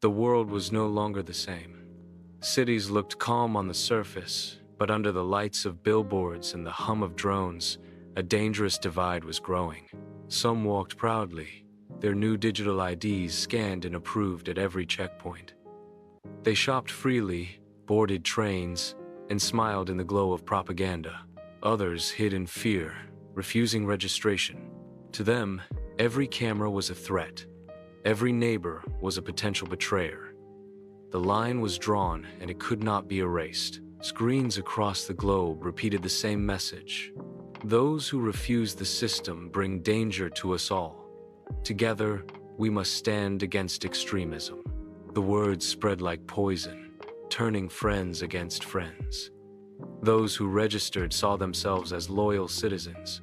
The world was no longer the same. Cities looked calm on the surface, but under the lights of billboards and the hum of drones, a dangerous divide was growing. Some walked proudly, their new digital IDs scanned and approved at every checkpoint. They shopped freely, boarded trains, and smiled in the glow of propaganda. Others hid in fear, refusing registration. To them, every camera was a threat. Every neighbor was a potential betrayer. The line was drawn, and it could not be erased. Screens across the globe repeated the same message. Those who refuse the system bring danger to us all. Together, we must stand against extremism. The words spread like poison, turning friends against friends. Those who registered saw themselves as loyal citizens.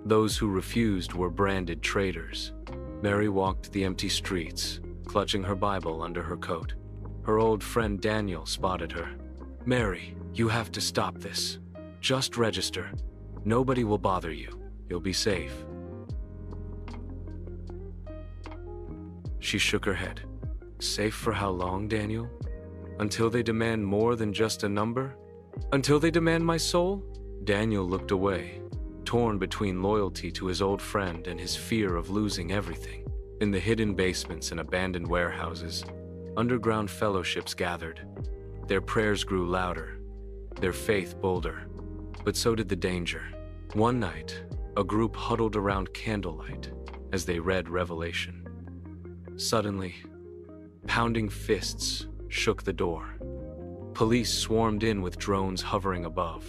Those who refused were branded traitors. Mary walked the empty streets, clutching her Bible under her coat. Her old friend Daniel spotted her. "Mary, you have to stop this. Just register. Nobody will bother you. You'll be safe." She shook her head. "Safe for how long, Daniel? Until they demand more than just a number? Until they demand my soul?" Daniel looked away, torn between loyalty to his old friend and his fear of losing everything. In the hidden basements and abandoned warehouses, underground fellowships gathered. Their prayers grew louder, their faith bolder, but so did the danger. One night, a group huddled around candlelight as they read Revelation. Suddenly, pounding fists shook the door. Police swarmed in with drones hovering above.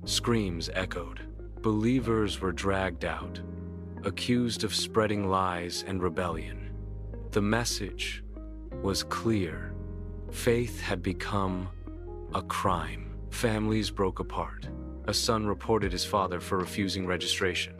Screams echoed. Believers were dragged out, accused of spreading lies and rebellion. The message was clear. Faith had become a crime. Families broke apart. A son reported his father for refusing registration.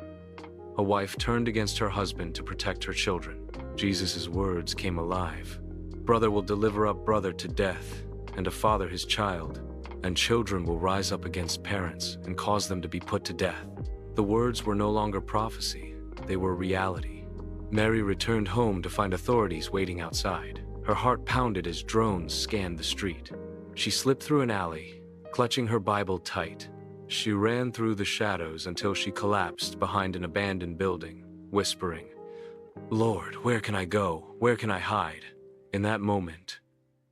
A wife turned against her husband to protect her children. Jesus' words came alive. Brother will deliver up brother to death, and a father his child, and children will rise up against parents and cause them to be put to death. The words were no longer prophecy, they were reality. Mary returned home to find authorities waiting outside. Her heart pounded as drones scanned the street. She slipped through an alley, clutching her Bible tight. She ran through the shadows until she collapsed behind an abandoned building, whispering, "Lord, where can I go? Where can I hide?" In that moment,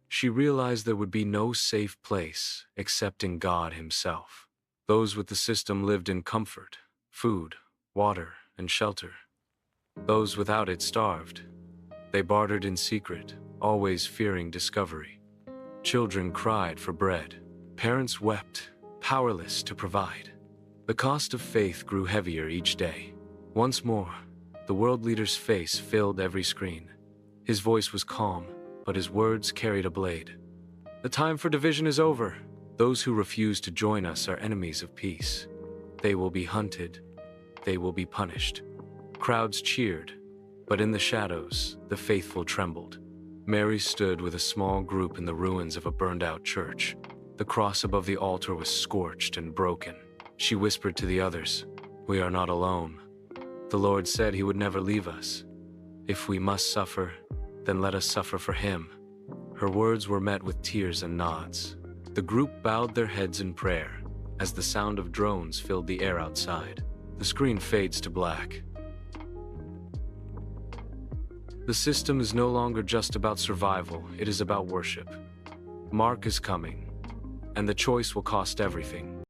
she realized there would be no safe place except in God Himself. Those with the system lived in comfort, food, water, and shelter. Those without it starved. They bartered in secret, always fearing discovery. Children cried for bread. Parents wept, powerless to provide. The cost of faith grew heavier each day. Once more, the world leader's face filled every screen. His voice was calm, but his words carried a blade. "The time for division is over. Those who refuse to join us are enemies of peace. They will be hunted. They will be punished." Crowds cheered, but in the shadows, the faithful trembled. Mary stood with a small group in the ruins of a burned-out church. The cross above the altar was scorched and broken. She whispered to the others, "We are not alone. The Lord said He would never leave us. If we must suffer, then let us suffer for Him." Her words were met with tears and nods. The group bowed their heads in prayer as the sound of drones filled the air outside. The screen fades to black. The system is no longer just about survival, it is about worship. Mark is coming, and the choice will cost everything.